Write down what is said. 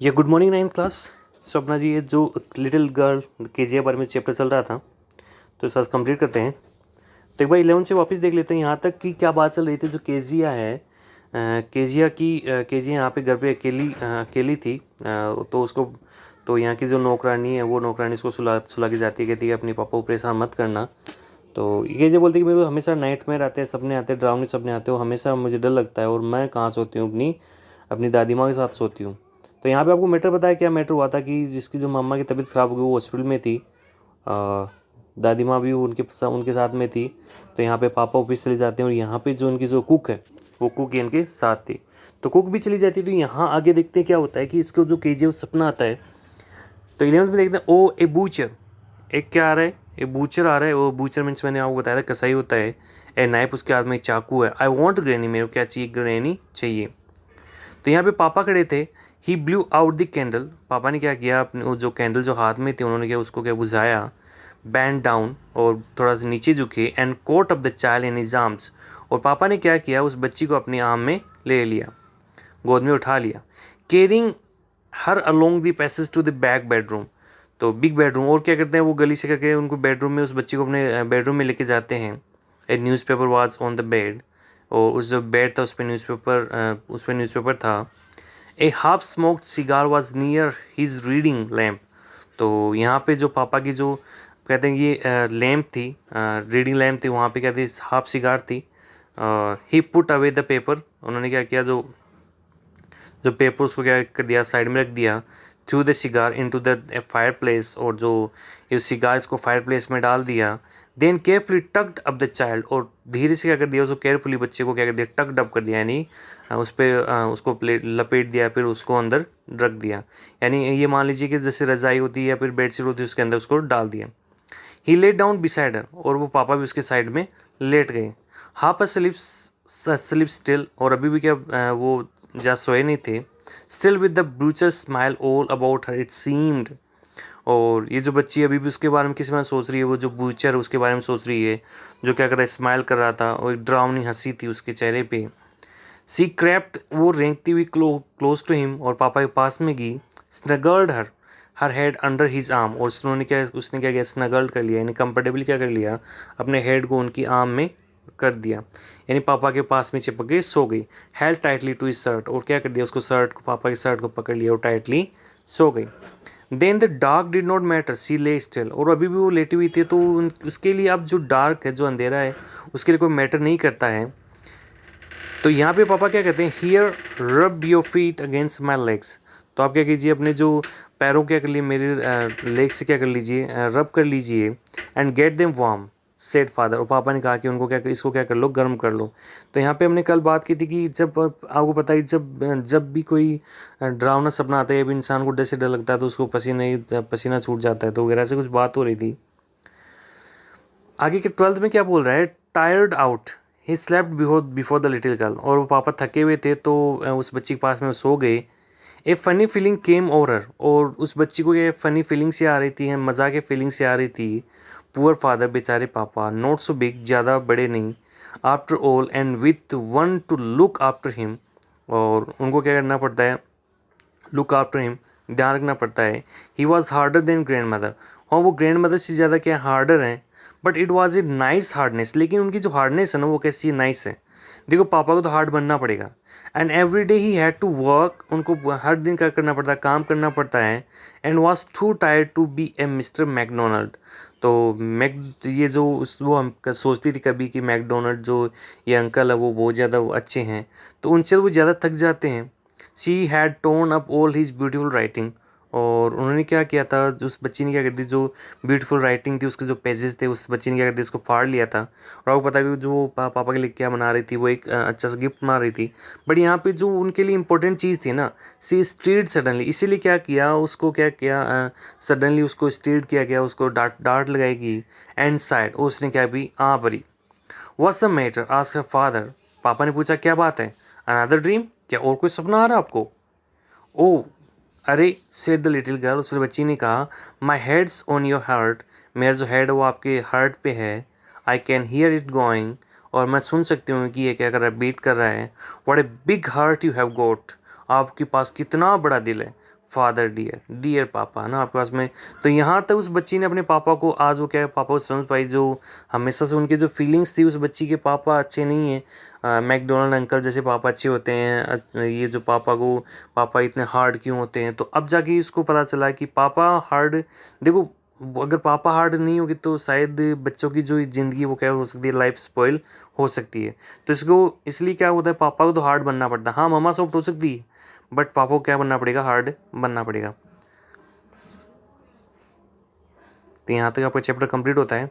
ये good morning ninth class. Swapna ji, ये जो लिटिल गर्ल केजिया बारे में चैप्टर चल रहा था तो इस आज कंप्लीट करते हैं। तो एक बार 11 से वापस देख लेते हैं यहाँ तक कि क्या बात चल रही थी। जो केजिया है, केजिया यहाँ पे घर पे अकेली थी। तो उसको तो यहाँ की जो नौकरानी है वो नौकरानी उसको सुला के जाती है, कहती है अपने पापा को परेशान मत करना। तो केजिया बोलती है कि मेरे को हमेशा नाइटमेयर आते हैं, सपने आते हैं, डरावने सपने आते हो, हमेशा मुझे डर लगता है और मैं कहाँ सोती हूँ, अपनी दादी माँ के साथ सोती हूँ। तो यहाँ पे आपको मैटर बताया क्या मैटर हुआ था कि जिसकी जो मम्मा की तबीयत ख़राब हो गई वो हॉस्पिटल में थी। दादी माँ भी उनके साथ में थी। तो यहाँ पे पापा ऑफिस चले जाते हैं और यहाँ पे जो उनकी जो कुक है वो कुक इनके साथ थी। तो कुक भी चली जाती है। तो यहाँ आगे देखते हैं क्या होता है कि इसको जो केजे सपना आता है। तो 11th में देखते हैं ओ ए बूचर, एक क्या आ रहा है, ए बूचर आ रहा है। वो बूचर मीन्स मैंने आपको बताया था कसाई होता है। ए नाइफ, उसके हाथ में चाकू है। आई वॉन्ट ग्रैनी, मेरे को क्या चाहिए, ग्रैनी चाहिए। तो यहाँ पे पापा खड़े थे। ही ब्लू आउट द कैंडल, पापा ने क्या किया, अपने वो जो कैंडल जो हाथ में थे उन्होंने क्या उसको क्या बुझाया, बैंड डाउन और थोड़ा सा नीचे झुके, and coat up the child in his arms. और पापा ने क्या किया, उस बच्ची को अपने आर्म में ले लिया, गोद में उठा लिया। Carrying her along the passage to the back bedroom, तो बिग बेडरूम। और क्या करते हैं, वो गली से करके उनको बेडरूम में, उस बच्ची को अपने बेडरूम में लेके जाते हैं। A newspaper was on the bed, और उस जो बेड था उस पर न्यूज़पेपर था। A half smoked cigar was near his reading lamp, तो यहाँ पे जो पापा की जो कहते हैं ये लैम्प थी, रीडिंग लैम्प थी, वहाँ पे क्या थी, हाफ सिगार थी। ही पुट अवे द पेपर, उन्होंने क्या किया, जो जो पेपर उसको क्या कर दिया, साइड में रख दिया। Threw the cigar into the fireplace, और जो इस सिगार इसको फायर प्लेस में डाल दिया। Then carefully tucked up the child, और धीरे से क्या कर दिया, उसको केयरफुली बच्चे को क्या कर दिया, टक्ड अप कर दिया, यानी उस पर उसको लपेट दिया, फिर उसको अंदर रख दिया। यानी ये मान लीजिए कि जैसे रजाई होती है या फिर बेडशीट होती है उसके अंदर उसको डाल दिया। ही लेट डाउन बिसाइड हर, और वो पापा भी उसके साइड में लेट गए। हाफ अ स्लिप स्टिल, और अभी भी क्या वो जहाँ सोए नहीं थे। Still with the brochure smile all about her it seemed, और ये जो बच्ची अभी भी उसके बारे में किस में सोच रही है, वो जो बूचर है उसके बारे में सोच रही है, जो क्या कर रहा है, स्माइल कर रहा था, और एक डरावनी हंसी थी उसके चेहरे पे। सी क्रेप्ट, वो रेंगती हुई क्लोज टू हिम, और पापा के पास में गई। स्नगल्ड हर हेड अंडर हिज आर्म, और उसने क्या किया, स्नगल्ड कर लिया, यानी कंफर्टेबली क्या कर लिया, अपने हेड को उनकी आर्म में कर दिया, यानी पापा के पास में चिपक के सो गई। Held tightly to his shirt, और क्या कर दिया, उसको पापा की शर्ट को पकड़ लिया और टाइटली सो गई। Then the dark did not matter, she lay still, और अभी भी वो लेटी हुई थी, तो उसके लिए अब जो डार्क है, जो अंधेरा है, उसके लिए कोई मैटर नहीं करता है। तो यहाँ पे पापा क्या कहते हैं, here rub your feet against my legs, तो आप क्या कीजिए, अपने जो पैरों क्या कर लिए, मेरे लेग से क्या कर लीजिए, रब कर लीजिए। And get them warm said father, और पापा ने कहा कि उनको इसको क्या कर लो, गर्म कर लो। तो यहाँ पे हमने कल बात की थी कि जब आपको पता है, जब भी कोई डरावना सपना आता है या भी इंसान को डर से डर लगता है तो उसको पसीना छूट जाता है, तो वगैरह से कुछ बात हो रही थी। आगे के 12th में क्या बोल रहा है, tired out he slept before the little girl, और वो पापा थके हुए थे तो उस बच्ची के पास में सो गए। ए फनी फीलिंग केम ओवर, और उस बच्ची को ये फनी फीलिंग से आ रही थी, मजाक के फीलिंग से आ रही थी। पुअर फादर, बेचारे पापा, नॉट सो बिग, ज़्यादा बड़े नहीं, after all, and with one two look after him, और उनको क्या करना पड़ता है, लुक आफ्टर हिम, ध्यान रखना पड़ता है। He was harder than grand mother, और वो ग्रैंड मदर से ज़्यादा क्या हार्डर हैं, but it was a nice hardness, लेकिन उनकी जो हार्डनेस है ना वो कैसी नाइस है। देखो पापा को तो हार्ड बनना पड़ेगा, and every day he had to work, उनको हर दिन क्या करना पड़ता है, काम करना पड़ता है। And was too tired to be a mister McDonald, तो ये जो वो हम सोचती थी कभी कि मैकडोनल्ड जो ये अंकल है वो बहुत ज़्यादा अच्छे हैं, तो उनसे वो ज़्यादा थक जाते हैं। She had tone up all his beautiful writing, और उन्होंने क्या किया था, उस बच्ची ने क्या कर दी, जो ब्यूटीफुल राइटिंग थी उसके जो पेजेस थे, उस बच्ची ने क्या कर दिया, उसको फाड़ लिया था। और आपको पता है कि जो पापा के लिए क्या बना रही थी, वो एक अच्छा सा गिफ्ट बना रही थी। बट यहाँ पे जो उनके लिए इंपॉर्टेंट चीज़ थी ना, सी स्टीड सडनली, इसीलिए क्या किया, उसको क्या किया, सडनली उसको स्टीड किया गया, उसको डांट लगाएगी। एंड साइड, उसने क्या भी भरी। What's the matter, asked her father, पापा ने पूछा क्या बात है। अनदर ड्रीम, क्या और कोई सपना आ रहा है आपको। ओ अरे, सेड द लिटिल गर्ल, उस बच्ची ने कहा, माई हेड्स ऑन योर हार्ट, मेरा जो हेड है वो आपके हार्ट पे है। I can hear it going, और मैं सुन सकती हूँ कि ये क्या कर रहा है, बीट कर रहा है। What a big heart you have got, आपके पास कितना बड़ा दिल है। फादर डियर, डियर पापा है ना आपके पास में। तो यहाँ तक उस बच्ची ने अपने पापा को, आज वो क्या है, पापा को समझ पाई, जो हमेशा से उनके जो फीलिंग्स थी उस बच्ची के, पापा अच्छे नहीं है, मैकडोनल्ड अंकल जैसे पापा अच्छे होते हैं, ये जो पापा इतने हार्ड क्यों होते हैं। तो अब जाके इसको पता चला कि पापा हार्ड, देखो अगर पापा हार्ड नहीं होगी तो शायद बच्चों की जो ज़िंदगी वो क्या हो सकती है, लाइफ स्पॉइल हो सकती है। तो इसको इसलिए क्या होता है, पापा को तो हार्ड बनना पड़ता है। हाँ मम्मा सॉफ्ट हो सकती है, बट पापा को क्या बनना पड़ेगा, हार्ड बनना पड़ेगा। तो यहाँ तक आपका चैप्टर कंप्लीट होता है।